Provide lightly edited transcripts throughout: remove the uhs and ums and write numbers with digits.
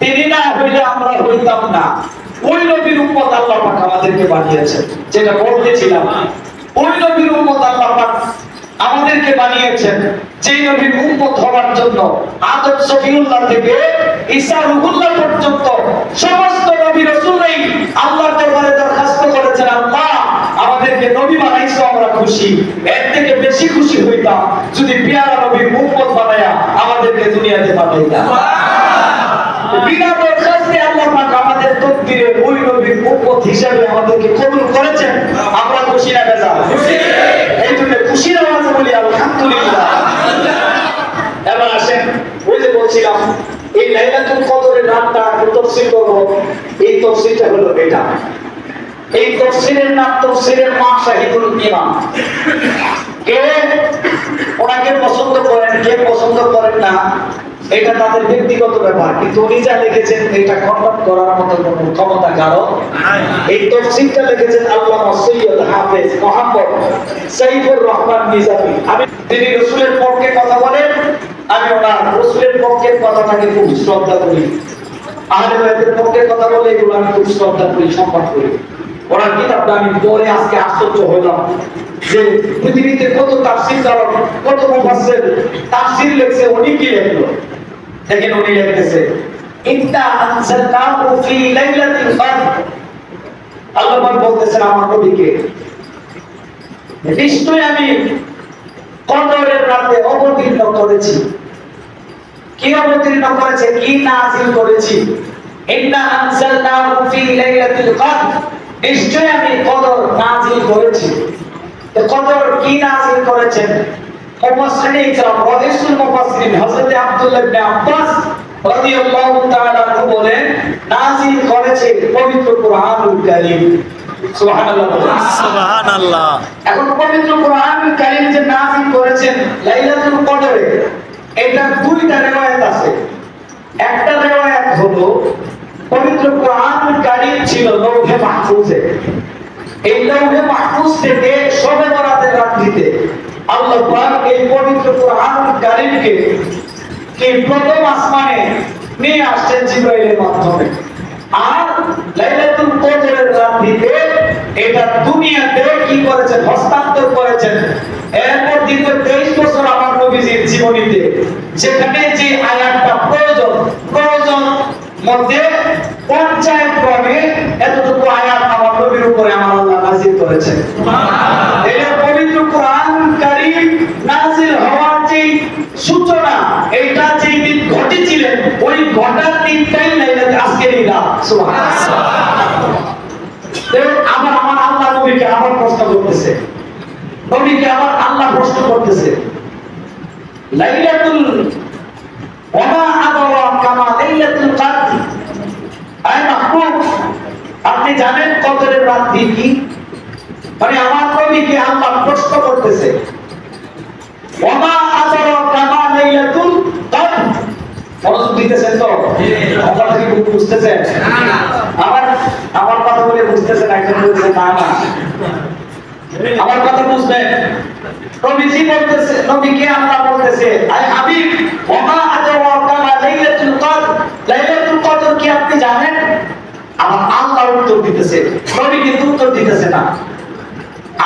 তিনি না হইলে আমরা হইতাম না। ওই নবীর উম্মত আল্লাহ পাক আমাদেরকে বানিয়েছেন, যেটা বলতেছিলাম। ওই নবীর উম্মত আল্লাহ পাক আমাদেরকে বানিয়েছেন, যেই নবীর উম্মত হওয়ার জন্য আদম সফিউল্লাহ থেকে ঈসা রুহুল্লাহ পর্যন্ত সমস্ত নবী রাসূলই আল্লাহর দরবারে দরখাস্ত করেছেন, আল্লাহ আমাদেরকে নবী বানাইছো, আমরা খুশি। এর থেকে বেশি খুশি হইতাম যদি পেয়ারা নবীর উম্মত বানায়া আমাদেরকে দুনিয়াতে পাঠাইতা। বিনা দরখাস্তে আল্লাহ পাক আমাদের তকদিরে ওই নবীর উম্মত হিসেবে আমাদেরকে কবুল করেছেন। আমরা খুশি না বেজা? খুশি। এই জন্য খুশির আওয়াজে বলি আলহামদুলিল্লাহ। এবার আসেন, ওই যে বলছিলাম এই লাইলাতুল কদরের রাতটা তাফসীর করব। এই তাফসীরটা হলো এটা। এই তাফসীরের নাম তাফসীরের মা শাহিদুল ইমাম। কে ওনাকে পছন্দ করেন, কে পছন্দ করেন না, এটা তাদের ব্যক্তিগত ব্যাপার, কিন্তু উনি যা লিখেছেন এটা খণ্ডন করার মতো কোনো ক্ষমতা কারো নাই। এই তাফসীরটা লিখেছেন আল্লামা সৈয়দ হাফেজ মুহাম্মদ সাইফুর রহমান নিজামী। তিনি রাসূলের পক্ষে কথা বলেন, আমি ওনার রাসূলের পক্ষের কথাটাকে খুব শ্রদ্ধা করি। আহলে বাইতের পক্ষে কথা বলে এগুলো আমি খুব শ্রদ্ধা করি, সম্মান করি। ওনার কিতাবটা আমি পড়ে আজকে আশ্চর্য হলাম যে পৃথিবীতে কত তাফসীরকারক, কত মুফাসসির তাফসীর লিখছে, উনি কি লিখলো দেখেন। উনি লিখতেছে ইন্না আনজালনাহু ফি লাইলাতিল কদর। আল্লাহ পাক বলতেছেন আমার নবীকে, নিশ্চয়ই আমি কদরের রাতে অবতীর্ণ করেছি। কি অবতীর্ণ করেছে, কি নাযিল করেছি? ইন্না আনজালনাহু ফি লাইলাতিল কদর, নিশ্চয়ই আমি কদর নাযিল করেছি। তো কদর কি নাযিল করেছেন? মুফাসসিরিন ইকরাম রাইসুল মুফাসসিরিন হযরত আব্দুল্লাহ ইবনে আব্বাস রাদিয়াল্লাহু তাআলা বলেন নাযিল করেছে পবিত্র কুরআনুল কারীম। সুবহানাল্লাহ, সুবহানাল্লাহ। এখন পবিত্র কুরআনুল কারীম যে নাযিল করেছেন লাইলাতুল কদরে, এটা দুইটা riwayat আছে। একটা riwayat হলো পবিত্র কুরআনুল কারীম ছিল লৌহে মাহফুজে। এই লৌহে মাহফুজ থেকে শবে বরাতের রাত্রিতে আল্লাহ পাক এই পবিত্র কুরআনুল কারীমকে কি প্রথম আসমানে নিয়ে আসছেন জিবরাইলের মাধ্যমে। আর লাইলাতুল কদরের রাত্রিতে এটা দুনিয়াতে কি করেছেন, হস্তান্তর করেছেন। এরপর দীর্ঘ 23 বছর আমার নবীজির জীবনীতে যেখানে যে আয়াতটা প্রয়োজন মধ্যে পঞ্চায়েতক্রমে এতটুকু আয়াত আমার নবীর উপরে আমার আল্লাহ নাযিল করেছেন। সুবহানাল্লাহ। এই পবিত্র কুরআনুল কারীম নাযিল হওয়ার যে সূচনা, এটা যেই দিন ঘটেছিলেন ওই ঘটার দিনটাই লাইলাতুল আজকের রাত। সুবহানাল্লাহ। আবার আমার আল্লাহ নবীকে আবার প্রশ্ন করতেছে, নবীকে আবার আল্লাহ প্রশ্ন করতেছে লাইলাতুল ওয়ামা আদরাকা মা লাইলাতুল কদর। আয় মাহবুব, আপনি জানেন কদরের রাত্রি কি? মানে আমার নবীকে আল্লাহ প্রশ্ন করতেছে ওয়ামা আদরাকা মা লাইলাতুল কদর। মনোযোগ দিতেছেন তো? আপনারা কি বুঝতেছেন? আমার কথা বলে বুঝতেছেন? একজন বলছে না না, আমার কথা বুঝবেন। নবীজি বলতেছে, নবীকে আল্লাহ বলতেছে আয় হাবিব ওমা আদরাকা মা লাইলাতুল কদর, লাইলাতুল কদর কি আপনি জানেন? আমার আল্লাহ উত্তর দিতেছে, নবী কিন্তু উত্তর দিতেছে না।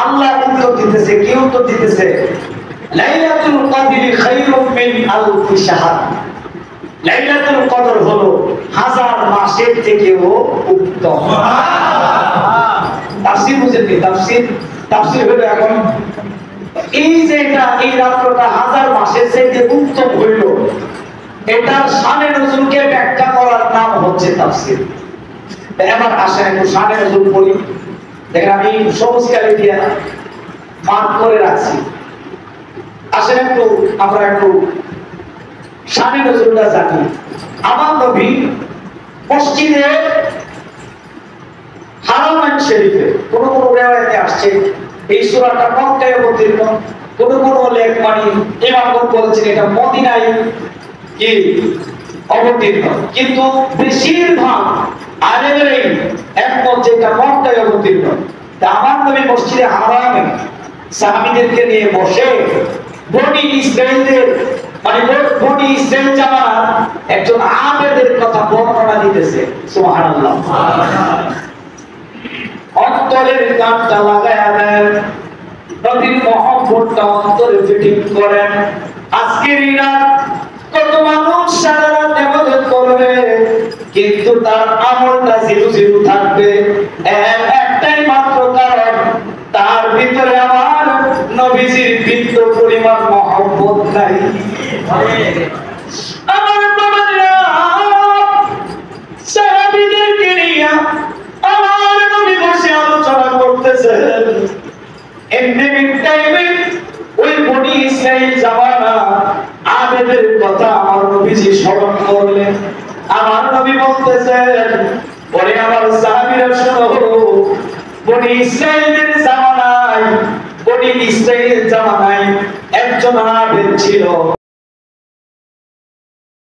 আল্লাহ উত্তর দিতেছে। কি উত্তর দিতেছে? লাইলাতুল কদরি খায়রুম মিন আলফি শাহর। লাইলাতুল কদর হলো 1000 মাসের থেকেও উত্তম। সুবহানাল্লাহ। তাফসীর বুঝেন কি? তাফসীর হলো এখন এই যে এটা এই রাতটা 1000 মাসের থেকে উত্তম হইল, এটার শানে নজুলকে ব্যাখ্যা করার নাম হচ্ছে তাফসীর। এবার আসেন একটু শানে নজুল পড়ি। দেখেন আমি সবুজ কালি দিয়ে মার্ক করে রাখছি। আসেন একটু আমরা একটু শানে নজুলটা জানি। আমার নবী মসজিদে হারামাইন শরীফে কোন কোন রিওয়ায়াতে আসছে এই সূরাটা মক্কায় অবতীর্ণ, কোন কোন লেখ মানে ইমামগণ বলেছেন এটা মদিনায় কি অবতীর্ণ, কিন্তু বেশিরভাগ আলেমেরাই একমত যে এটা মক্কায় অবতীর্ণ। তা আমার নবী মসজিদে হারামে সাহাবীদেরকে নিয়ে বসে বনি ইসরাঈলদের মানে বনি ইসরাইল জামানার একজন আবেদের কথা বর্ণনা দিতেছে। সুবহানাল্লাহ। অন্তরের কানটা লাগায়া দেন, নবীর মহব্বতটা অন্তরে ফিটিং করেন। আজকের রাত কত মানুষ সারা রাত ইবাদত করবে, কিন্তু তার আমলটা জিরো জিরো থাকবে। একটাই মাত্র কারণ, তার ভিতরে আমার নবীজির বিন্দু পরিমাণ মহব্বত নাই। আমার বাবারা সাহাবীদেরকে নিয়ে আমার নবী বসে আলোচনা করতেছেন। এমনি টাইমে ওই বনি ইসরাইল জামানা আবেদের কথা আমার নবীজি স্মরণ করলেন। আমার নবী বলতেছেন, পরে আমার সাহাবীরা শোনো, বনি ইসরাইলের জামানায় একজন আবেদ ছিল।